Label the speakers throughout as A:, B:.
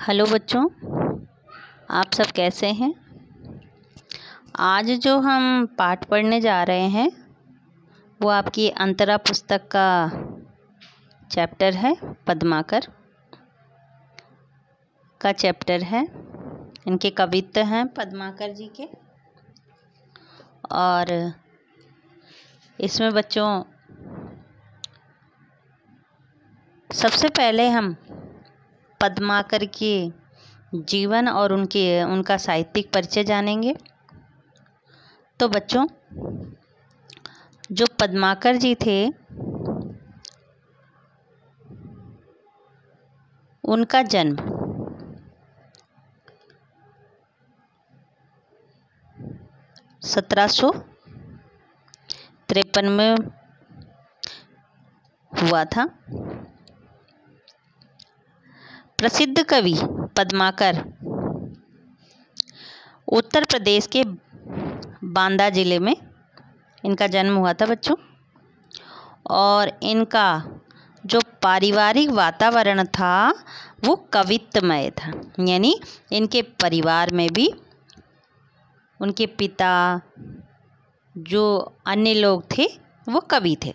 A: Hello बच्चों, आप सब कैसे हैं। आज जो हम पाठ पढ़ने जा रहे हैं वो आपकी अंतरा पुस्तक का चैप्टर है। पद्माकर का चैप्टर है। इनके कवित्व हैं पद्माकर जी के। और इसमें बच्चों सबसे पहले हम पद्माकर के जीवन और उनका साहित्यिक परिचय जानेंगे। तो बच्चों, जो पद्माकर जी थे उनका जन्म 1753 में हुआ था। प्रसिद्ध कवि पद्माकर उत्तर प्रदेश के बांदा जिले में इनका जन्म हुआ था बच्चों। और इनका जो पारिवारिक वातावरण था वो कवित्वमय था, यानी इनके परिवार में भी उनके पिता जो अन्य लोग थे वो कवि थे।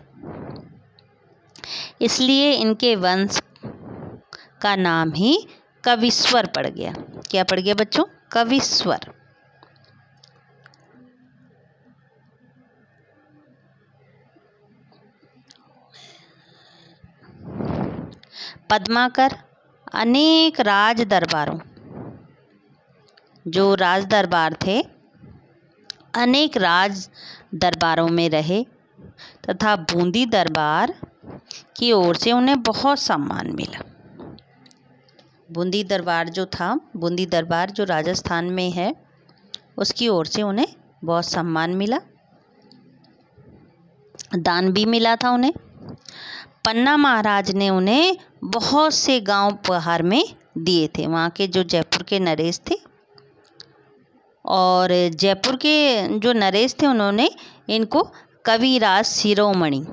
A: इसलिए इनके वंश का नाम ही कविश्वर पड़ गया। क्या पड़ गया बच्चों? कविश्वर। पद्माकर अनेक राज दरबारों, जो राज दरबार थे, अनेक राज दरबारों में रहे तथा बूंदी दरबार की ओर से उन्हें बहुत सम्मान मिला। बूंदी दरबार जो था, बूंदी दरबार जो राजस्थान में है, उसकी ओर से उन्हें बहुत सम्मान मिला, दान भी मिला था उन्हें। पन्ना महाराज ने उन्हें बहुत से गांव उपहार में दिए थे। वहाँ के जो जयपुर के नरेश थे, और जयपुर के जो नरेश थे उन्होंने इनको कविराज शिरोमणि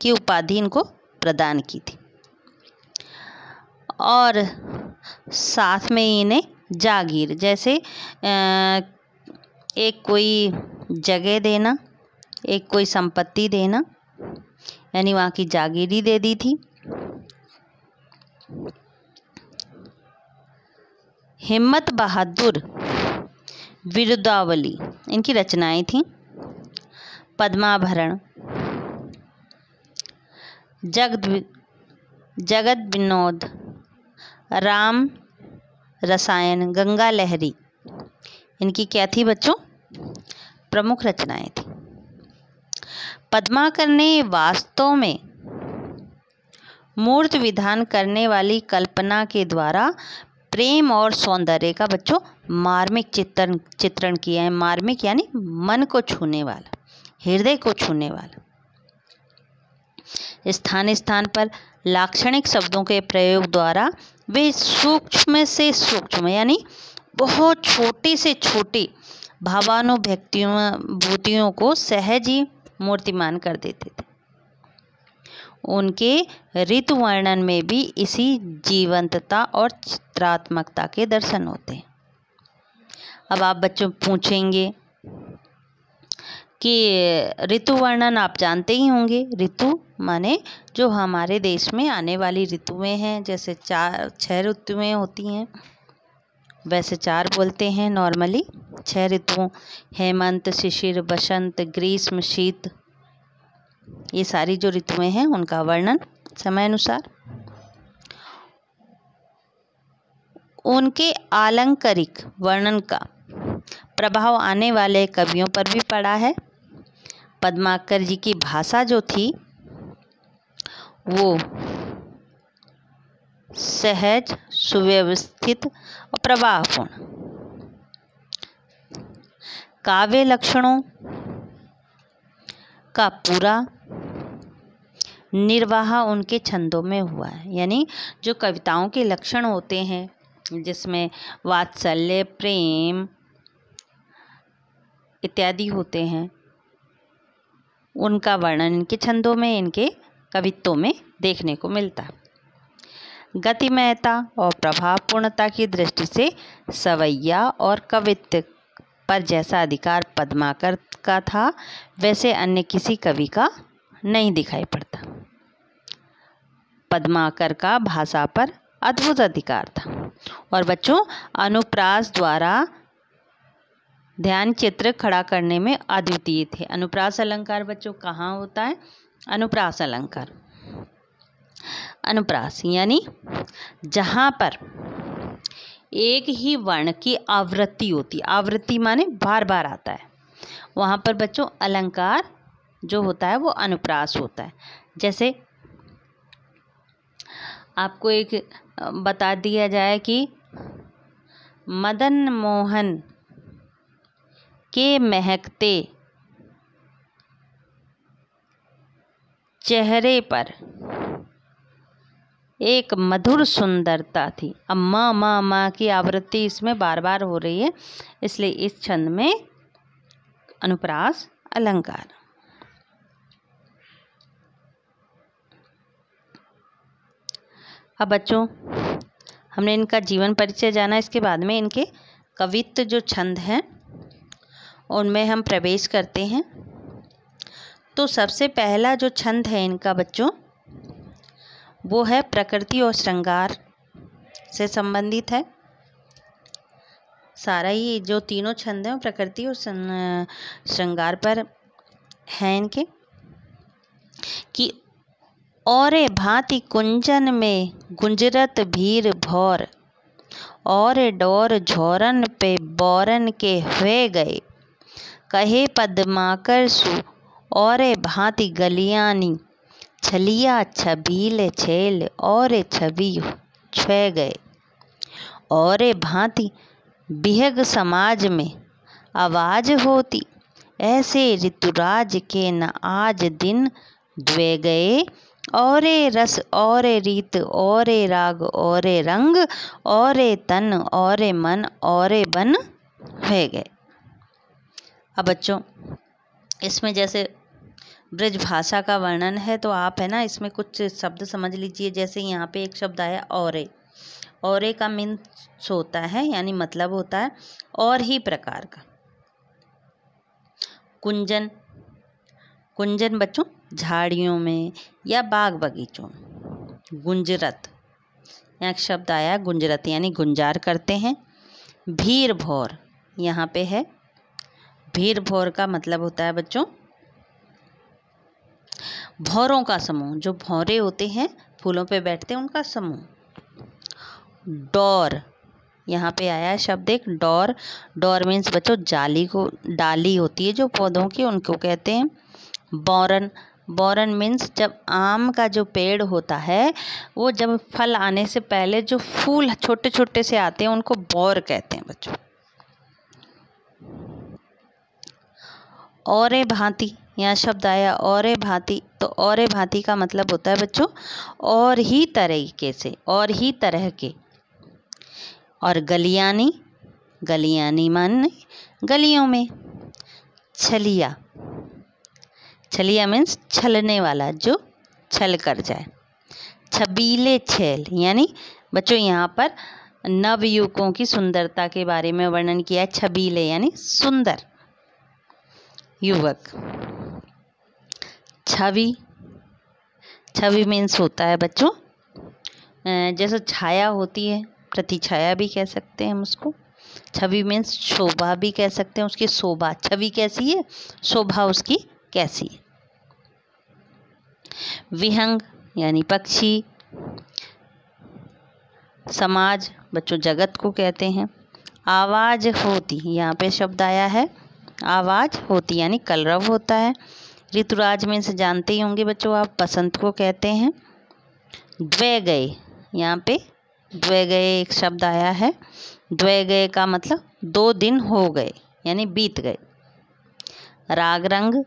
A: की उपाधि इनको प्रदान की थी। और साथ में इन्हें जागीर, जैसे एक कोई जगह देना, एक कोई संपत्ति देना, यानी वहाँ की जागीरी दे दी थी। हिम्मत बहादुर विरुदावली इनकी रचनाएं थीं। पद्माभरण, जगत विनोद, राम रसायन, गंगा लहरी, इनकी क्या थी बच्चों? प्रमुख रचनाएं थी। पद्माकर ने वास्तव में मूर्त विधान करने वाली कल्पना के द्वारा प्रेम और सौंदर्य का बच्चों मार्मिक चित्रण किया है। मार्मिक यानी मन को छूने वाला, हृदय को छूने वाला। स्थान स्थान पर लाक्षणिक शब्दों के प्रयोग द्वारा वे सूक्ष्म से सूक्ष्म, यानी बहुत छोटे से छोटे भावानुभूतियों को सहज ही मूर्तिमान कर देते थे। उनके ऋतु वर्णन में भी इसी जीवंतता और चित्रात्मकता के दर्शन होते हैं। अब आप बच्चों पूछेंगे कि ऋतु वर्णन आप जानते ही होंगे। ऋतु माने जो हमारे देश में आने वाली ऋतुएं हैं, जैसे 6 ऋतुएं होती हैं, वैसे 4 बोलते हैं नॉर्मली। 6 ऋतुओं, हेमंत, शिशिर, बसंत, ग्रीष्म, शीत, ये सारी जो ऋतुएं हैं उनका वर्णन समय अनुसार। उनके आलंकारिक वर्णन का प्रभाव आने वाले कवियों पर भी पड़ा है। पद्माकर जी की भाषा जो थी वो सहज, सुव्यवस्थित और प्रवाहपूर्ण। काव्य लक्षणों का पूरा निर्वाह उनके छंदों में हुआ है। यानी जो कविताओं के लक्षण होते हैं, जिसमें वात्सल्य, प्रेम इत्यादि होते हैं, उनका वर्णन इनके छंदों में, इनके कवित्वों में देखने को मिलता है। गतिमयता और प्रभावपूर्णता की दृष्टि से सवैया और कवित्व पर जैसा अधिकार पद्माकर का था, वैसे अन्य किसी कवि का नहीं दिखाई पड़ता। पद्माकर का भाषा पर अद्भुत अधिकार था। और बच्चों, अनुप्रास द्वारा ध्यान चित्र खड़ा करने में अद्वितीय थे। अनुप्रास अलंकार बच्चों कहाँ होता है? अनुप्रास अलंकार, अनुप्रास यानी जहाँ पर एक ही वर्ण की आवृत्ति होती है। आवृत्ति माने बार बार आता है। वहाँ पर बच्चों अलंकार जो होता है वो अनुप्रास होता है। जैसे आपको एक बता दिया जाए कि मदन मोहन के महकते चेहरे पर एक मधुर सुंदरता थी। अब माँ की आवृत्ति इसमें बार बार हो रही है, इसलिए इस छंद में अनुप्रास अलंकार। अब बच्चों, हमने इनका जीवन परिचय जाना। इसके बाद में इनके कवित्व जो छंद हैं उनमें हम प्रवेश करते हैं। तो सबसे पहला जो छंद है इनका बच्चों, वो है प्रकृति और श्रृंगार से संबंधित है। सारा ही जो तीनों छंद हैं प्रकृति और श्रृंगार पर हैं इनके। कि और भांति कुंजन में गुंजरत भीर भौर, और डोर झोरन पे बौरन के हुए गए, कहे पद्माकर सु और भांति गलियानी, छलिया छबील छेल और छवि छुए गए। और भांति बिहग समाज में आवाज होती, ऐसे ऋतुराज के न आज दिन द्वे गए। और रस और रीत और राग और रंग और तन और मन और बन हुए गए। अब बच्चों, इसमें जैसे ब्रज भाषा का वर्णन है, तो आप है ना इसमें कुछ शब्द समझ लीजिए। जैसे यहाँ पे एक शब्द आया औरे। औरे का मीन्स होता है यानी मतलब होता है और ही प्रकार का। कुंजन, कुंजन बच्चों झाड़ियों में या बाग बगीचों में। गुंजरत, यहाँ शब्द आया गुंजरत यानी गुंजार करते हैं। भीर भौर, यहाँ पे है भीर भौर का मतलब होता है बच्चों भौरों का समूह। जो भौरे होते हैं फूलों पे बैठते हैं उनका समूह। डोर, यहाँ पे आया शब्द एक डोर। डोर मीन्स बच्चों जाली को, डाली होती है जो पौधों की, उनको कहते हैं। बौरन, बौरन मीन्स जब आम का जो पेड़ होता है वो जब फल आने से पहले जो फूल छोटे छोटे से आते हैं उनको बौर कहते हैं बच्चों। और भांति, यहाँ शब्द आया और भांति। तो और भांति का मतलब होता है बच्चों और ही तरीके से, और ही तरह के। और गलियानी, गलियानी माने गलियों में। छलिया, छलिया मीन्स छलने वाला, जो छल कर जाए। छबीले छेल यानी बच्चों यहाँ पर नवयुवकों की सुंदरता के बारे में वर्णन किया है। छबीले यानी सुंदर युवक। छवि, छवि मीन्स होता है बच्चों जैसे छाया होती है, प्रतिछाया भी कह सकते हैं हम उसको। छवि मीन्स शोभा भी कह सकते हैं, उसकी शोभा। छवि कैसी है, शोभा उसकी कैसी है। विहंग यानी पक्षी। समाज बच्चों जगत को कहते हैं। आवाज होती, यहाँ पे शब्द आया है आवाज होती यानी कलरव होता है। ऋतुराज में से जानते ही होंगे बच्चों आप, बसंत को कहते हैं। द्वे गए, यहाँ पे द्वे गए एक शब्द आया है। द्वे गए का मतलब 2 दिन हो गए यानी बीत गए। राग रंग,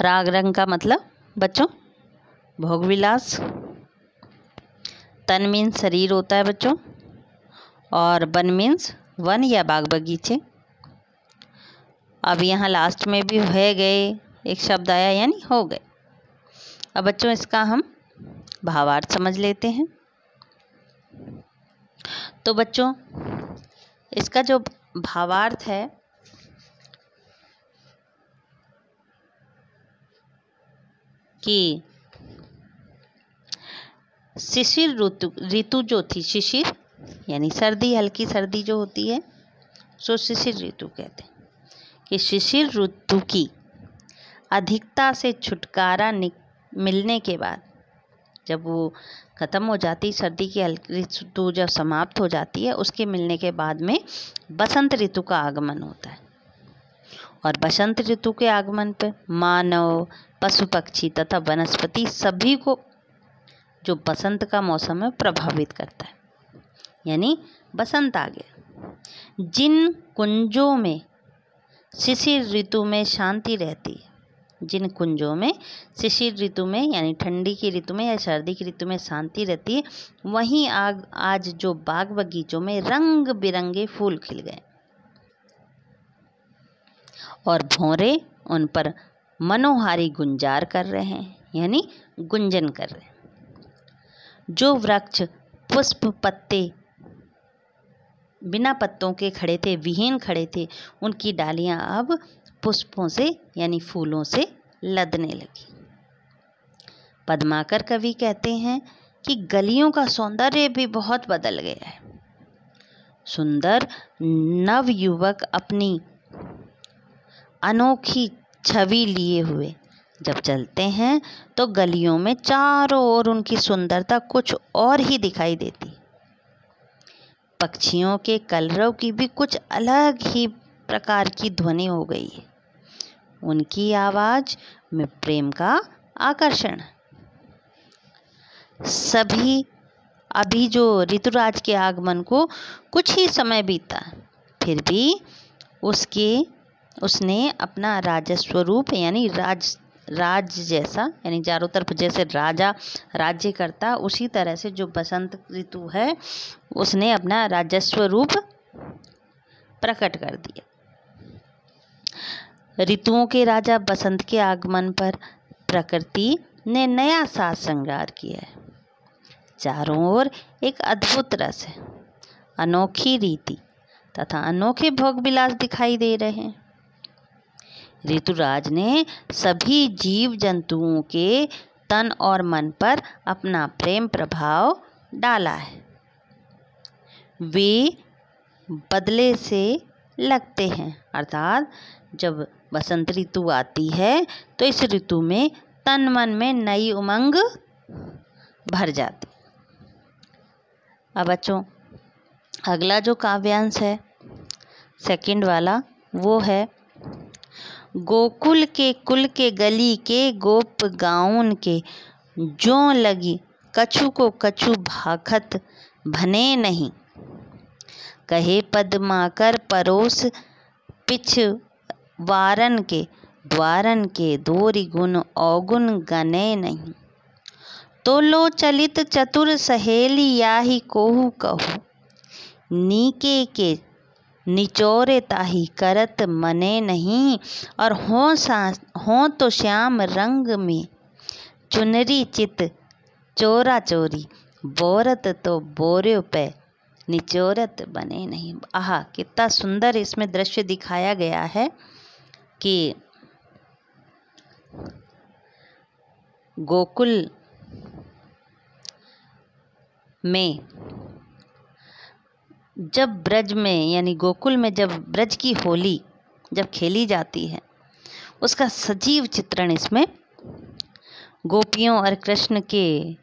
A: राग रंग का मतलब बच्चों भोग विलास। तन मीन्स शरीर होता है बच्चों, और वन मीन्स वन या बाग बगीचे। अब यहाँ लास्ट में भी हो गए एक शब्द आया यानी हो गए। अब बच्चों इसका हम भावार्थ समझ लेते हैं। तो बच्चों, इसका जो भावार्थ है कि शिशिर ऋतु जो थी, शिशिर यानी सर्दी, हल्की सर्दी जो होती है, सो शिशिर ऋतु कहते हैं। कि शिशिर ऋतु की अधिकता से छुटकारा मिलने के बाद, जब वो ख़त्म हो जाती, सर्दी की हल्की ऋतु जब समाप्त हो जाती है, उसके मिलने के बाद में बसंत ऋतु का आगमन होता है। और बसंत ऋतु के आगमन पर मानव, पशु पक्षी तथा वनस्पति सभी को जो बसंत का मौसम है प्रभावित करता है। यानी बसंत आ गया। जिन कुंजों में शिशिर ऋतु में शांति रहती है, जिन कुंजों में शिशिर ऋतु में यानी ठंडी की ऋतु में या सर्दी की ऋतु में शांति रहती है, वहीं आज जो बाग बगीचों में रंग बिरंगे फूल खिल गए और भौरे उन पर मनोहारी गुंजार कर रहे हैं, यानी गुंजन कर रहे हैं। जो वृक्ष पुष्प पत्ते बिना पत्तों के खड़े थे, विहीन खड़े थे, उनकी डालियां अब पुष्पों से यानी फूलों से लदने लगी। पद्माकर कवि कहते हैं कि गलियों का सौंदर्य भी बहुत बदल गया है। सुंदर नवयुवक अपनी अनोखी छवि लिए हुए जब चलते हैं तो गलियों में चारों ओर उनकी सुंदरता कुछ और ही दिखाई देती। पक्षियों के कलरव की भी कुछ अलग ही प्रकार की ध्वनि हो गई है। उनकी आवाज में प्रेम का आकर्षण। सभी अभी जो ऋतुराज के आगमन को कुछ ही समय बीता, फिर भी उसने अपना राजस्वरूप यानी राज जैसा, यानी चारों तरफ जैसे राजा राज्य करता, उसी तरह से जो बसंत ऋतु है उसने अपना राजस्व रूप प्रकट कर दिया। ऋतुओं के राजा बसंत के आगमन पर प्रकृति ने नया साज श्रृंगार किया है। चारों ओर एक अद्भुत रस है, अनोखी रीति तथा अनोखे भोग विलास दिखाई दे रहे हैं। ऋतुराज ने सभी जीव जंतुओं के तन और मन पर अपना प्रेम प्रभाव डाला है। वे बदले से लगते हैं, अर्थात जब बसंत ऋतु आती है तो इस ऋतु में तन मन में नई उमंग भर जाती। अब बच्चों, अगला जो काव्यांश है सेकंड वाला, वो है गोकुल के कुल के गली के गोप गाउन के जो लगी कछु को कछु भाखत भने नहीं। कहे पद्माकर परोस पिछवारन के द्वारन के दोरी गुण अवगुण गने नहीं। तो लो चलित चतुर सहेली याही कोहू कहू, नीके के निचोरे ताही करत मने नहीं। और हो तो श्याम रंग में चुनरी चित चोरा चोरी, बोरत तो बोर्यो पे निचोरत बने नहीं। आहा, कितना सुंदर इसमें दृश्य दिखाया गया है कि गोकुल में जब ब्रज में यानी गोकुल में जब ब्रज की होली जब खेली जाती है, उसका सजीव चित्रण इसमें गोपियों और कृष्ण के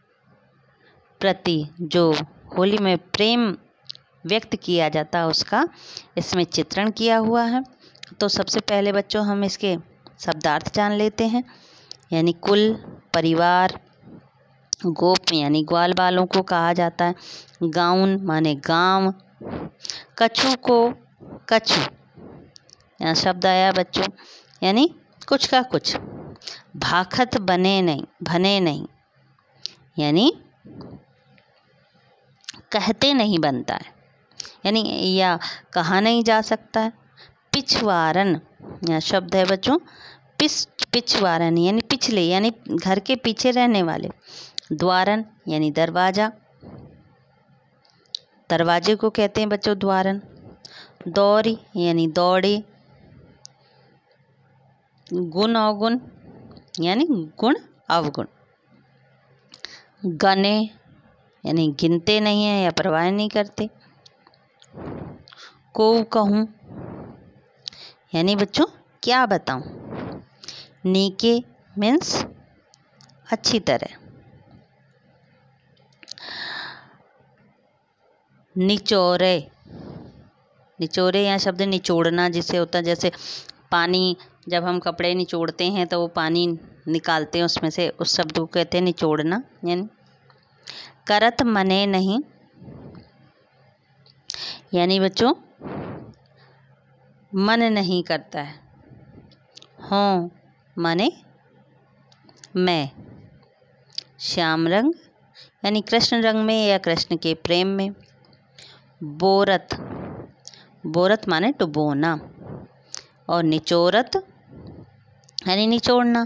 A: प्रति जो होली में प्रेम व्यक्त किया जाता है उसका इसमें चित्रण किया हुआ है। तो सबसे पहले बच्चों हम इसके शब्दार्थ जान लेते हैं। यानी कुल परिवार, गोप यानी ग्वाल बालों को कहा जाता है, गाउन माने गांव, कछु को कछु यहाँ शब्द आया बच्चों यानी कुछ का कुछ, भाखत बने नहीं भने नहीं यानी कहते नहीं बनता है, यानी या कहा नहीं जा सकता है। पिछवारन यहाँ शब्द है बच्चों पिछवारन यानी पिछले यानी घर के पीछे रहने वाले। द्वारन यानी दरवाजा, दरवाजे को कहते हैं बच्चों द्वारन। दौरी यानी दौड़े। गुण अवगुण यानी गुण अवगुण। गने यानी गिनते नहीं है या परवाह नहीं करते। को कहूँ यानी बच्चों क्या बताऊं। नीके मीन्स अच्छी तरह। निचोरे, निचोरे यहाँ शब्द निचोड़ना जिसे होता है, जैसे पानी जब हम कपड़े निचोड़ते हैं तो वो पानी निकालते हैं उसमें से, उस शब्द को कहते हैं निचोड़ना। यानी करत मने नहीं यानी बच्चों मन नहीं करता है। हों माने मैं। श्याम रंग यानी कृष्ण रंग में या कृष्ण के प्रेम में। बोरत, बोरत माने डुबोना। और निचोरत यानी निचोड़ना।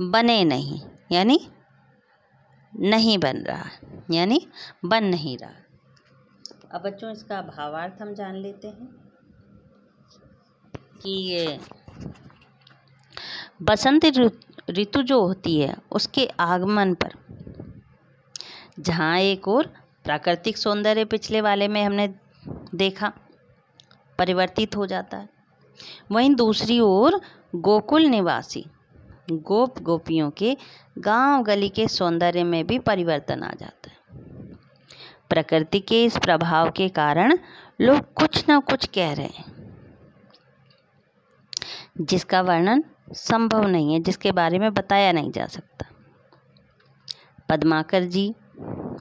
A: बने नहीं यानी नहीं बन रहा, यानी बन नहीं रहा। अब बच्चों इसका भावार्थ हम जान लेते हैं कि ये बसंत ऋतु जो होती है उसके आगमन पर जहाँ एक और प्राकृतिक सौंदर्य पिछले वाले में हमने देखा परिवर्तित हो जाता है, वहीं दूसरी ओर गोकुल निवासी गोप गोपियों के गांव गली के सौंदर्य में भी परिवर्तन आ जाता है। प्रकृति के इस प्रभाव के कारण लोग कुछ न कुछ कह रहे हैं जिसका वर्णन संभव नहीं है, जिसके बारे में बताया नहीं जा सकता। पद्माकर जी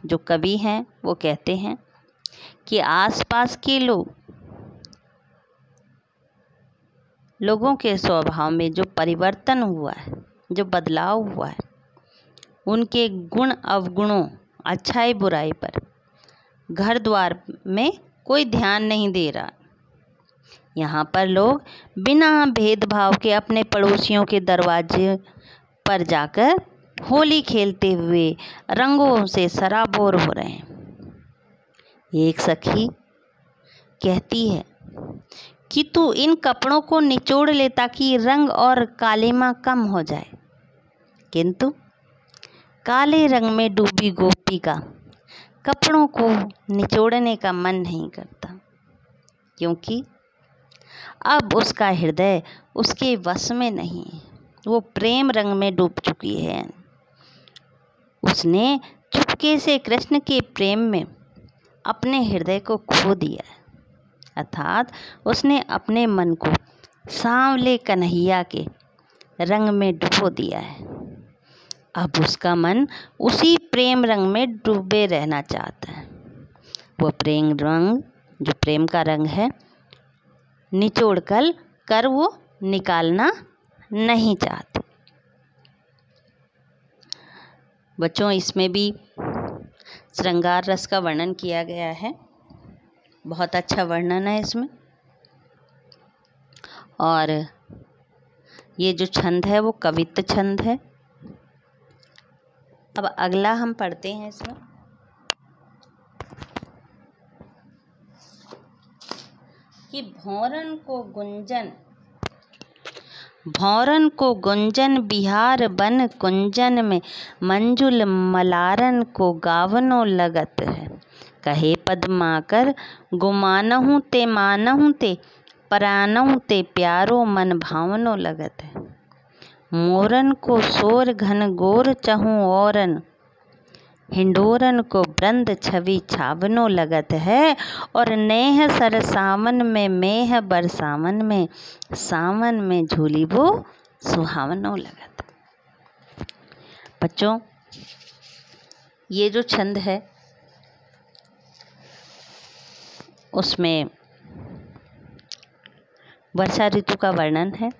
A: जो कवि हैं वो कहते हैं कि आसपास के लोगों के स्वभाव में जो परिवर्तन हुआ है, जो बदलाव हुआ है, उनके गुण अवगुणों अच्छाई बुराई पर घर द्वार में कोई ध्यान नहीं दे रहा। यहाँ पर लोग बिना भेदभाव के अपने पड़ोसियों के दरवाजे पर जाकर होली खेलते हुए रंगों से सराबोर हो रहे हैं। एक सखी कहती है कि तू इन कपड़ों को निचोड़ ले ताकि रंग और कालिमा कम हो जाए, किंतु काले रंग में डूबी गोपी का कपड़ों को निचोड़ने का मन नहीं करता, क्योंकि अब उसका हृदय उसके वश में नहीं है। वो प्रेम रंग में डूब चुकी है। उसने चुपके से कृष्ण के प्रेम में अपने हृदय को खो दिया है, अर्थात उसने अपने मन को सांवले कन्हैया के रंग में डुबो दिया है। अब उसका मन उसी प्रेम रंग में डूबे रहना चाहता है। वह प्रेम रंग जो प्रेम का रंग है निचोड़ कर वो निकालना नहीं चाहती। बच्चों इसमें भी श्रृंगार रस का वर्णन किया गया है, बहुत अच्छा वर्णन है इसमें। और ये जो छंद है वो कवित्त छंद है। अब अगला हम पढ़ते हैं इसमें कि भौरन को गुंजन बिहार बन कुंजन में मंजुल मलारन को गावनो लगत है। कहे पद्माकर गुमानहु ते मानहु ते परानहु ते प्यारो मन भावनो लगत है। मोरन को सोर घन गोर चहूँ औरन हिंडोरन को वृंद छवि छावनो लगत है। और नेह सर सावन में मेह बरसावन में सावन में झूली वो सुहावनो लगत। बच्चों ये जो छंद है उसमें वर्षा ऋतु का वर्णन है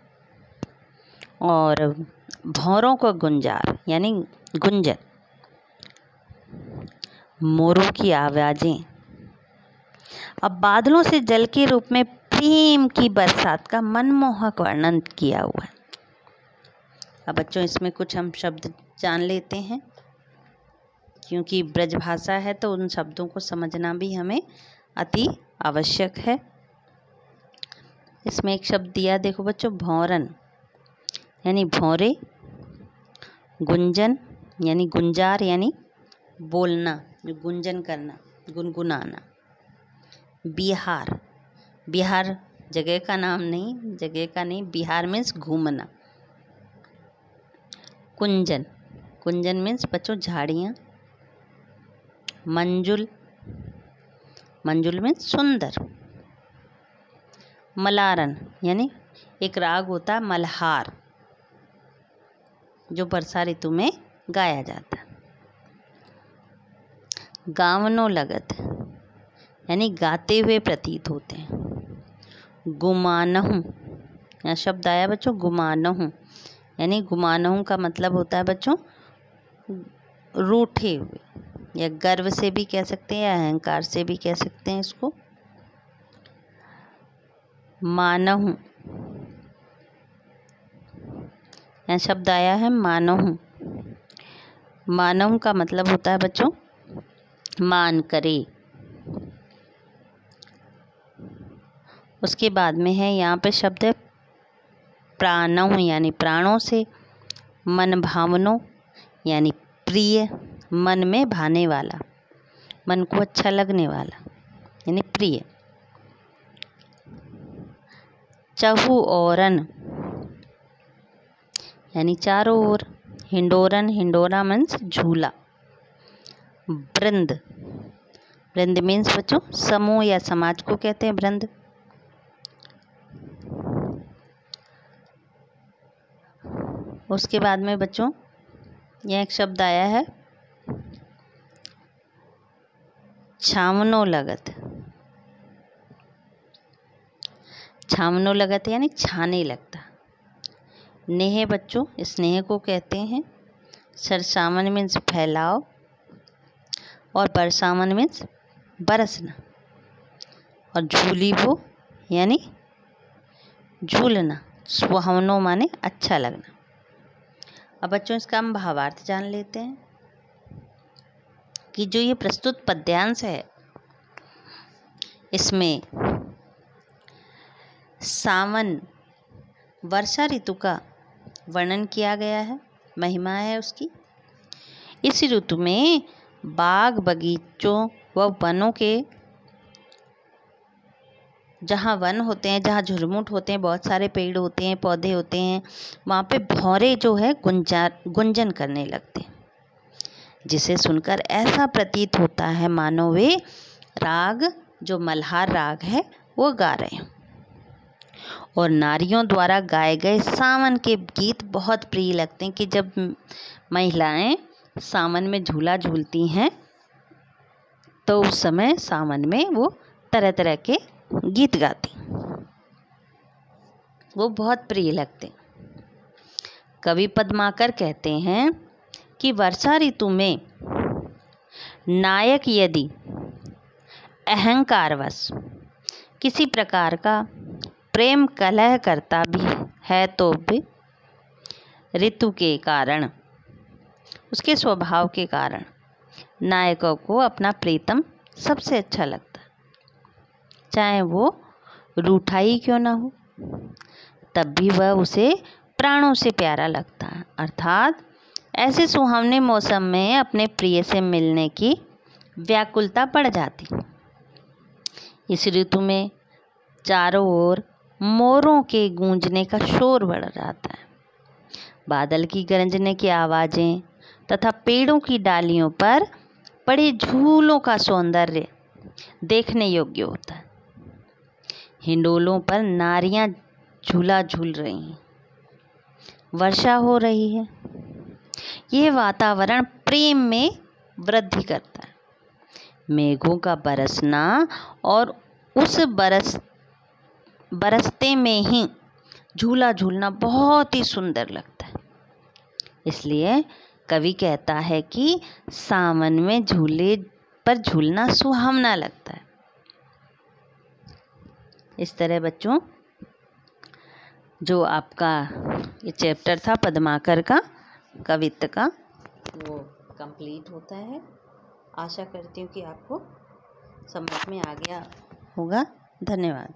A: और भौरों को गुंजार यानी गुंजन, मोरों की आवाजें, अब बादलों से जल के रूप में प्रेम की बरसात का मनमोहक वर्णन किया हुआ है। अब बच्चों इसमें कुछ हम शब्द जान लेते हैं, क्योंकि ब्रज भाषा है तो उन शब्दों को समझना भी हमें अति आवश्यक है। इसमें एक शब्द दिया देखो बच्चों, भौरन यानी भौरे, गुंजन यानी गुंजार यानी बोलना, जो गुंजन करना, गुनगुनाना। बिहार, बिहार जगह का नाम नहीं, जगह का नहीं, बिहार मीन्स घूमना। कुंजन, कुंजन मीन्स बच्चों झाड़ियाँ। मंजुल, मंजुल मीन्स सुंदर। मलारन यानी एक राग होता है मल्हार, जो वर्षा ऋतु में गाया जाता है। गावनो लगत यानी गाते हुए प्रतीत होते हैं। गुमानहु, यहाँ शब्द आया बच्चों गुमानहु, यानी गुमानहु का मतलब होता है बच्चों रूठे हुए, या गर्व से भी कह सकते हैं या अहंकार से भी कह सकते हैं इसको। मानहु, यहाँ शब्द आया है मानहु, मानहु का मतलब होता है बच्चों मान करे। उसके बाद में है यहाँ पे शब्द है प्राणहु यानी प्राणों से। मन भावनो यानी प्रिय, मन में भाने वाला, मन को अच्छा लगने वाला यानी प्रिय। चहु औरन यानी चारों ओर। हिंडोरन, हिंडोरा मीन्स झूला। वृंद, वृंद मीन्स बच्चों समूह या समाज को कहते हैं वृंद। उसके बाद में बच्चों यह एक शब्द आया है छावनो लगत। छावनो लगत यानी छाने लगता। नेह बच्चों स्नेह को कहते हैं। सरसावन मीन्स फैलाव, और बरसावन मीन्स बरसना, और झूली वो यानी झूलना। सुहावनो माने अच्छा लगना। अब बच्चों इसका हम भावार्थ जान लेते हैं कि जो ये प्रस्तुत पद्यांश है इसमें सावन वर्षा ऋतु का वर्णन किया गया है, महिमा है उसकी। इस ऋतु में बाग बगीचों व वनों के, जहाँ वन होते हैं, जहाँ झुरमुट होते हैं, बहुत सारे पेड़ होते हैं, पौधे होते हैं, वहाँ पे भौरे जो है गुंजन करने लगते हैं, जिसे सुनकर ऐसा प्रतीत होता है मानो वे राग, जो मल्हार राग है, वो गा रहे हैं। और नारियों द्वारा गाए गए सावन के गीत बहुत प्रिय लगते हैं कि जब महिलाएं सावन में झूला झूलती हैं तो उस समय सावन में वो तरह तरह के गीत गाती, वो बहुत प्रिय लगते। कवि पद्माकर कहते हैं कि वर्षा ऋतु में नायक यदि अहंकारवश किसी प्रकार का प्रेम कलह करता भी है तो भी ऋतु के कारण, उसके स्वभाव के कारण नायकों को अपना प्रीतम सबसे अच्छा लगता है, चाहे वो रूठा ही क्यों ना हो, तब भी वह उसे प्राणों से प्यारा लगता है। अर्थात ऐसे सुहावने मौसम में अपने प्रिय से मिलने की व्याकुलता बढ़ जाती। इस ऋतु में चारों ओर मोरों के गूंजने का शोर बढ़ जाता है। बादल की गरजने की आवाज़ें तथा पेड़ों की डालियों पर पड़े झूलों का सौंदर्य देखने योग्य होता है। हिंडोलों पर नारियां झूला झूल रही हैं, वर्षा हो रही है। यह वातावरण प्रेम में वृद्धि करता है। मेघों का बरसना और उस बरसते में ही झूला झूलना बहुत ही सुंदर लगता है। इसलिए कवि कहता है कि सावन में झूले पर झूलना सुहावना लगता है। इस तरह बच्चों जो आपका ये चैप्टर था पद्माकर का कवित्त का, वो कंप्लीट होता है। आशा करती हूँ कि आपको समझ में आ गया होगा। धन्यवाद।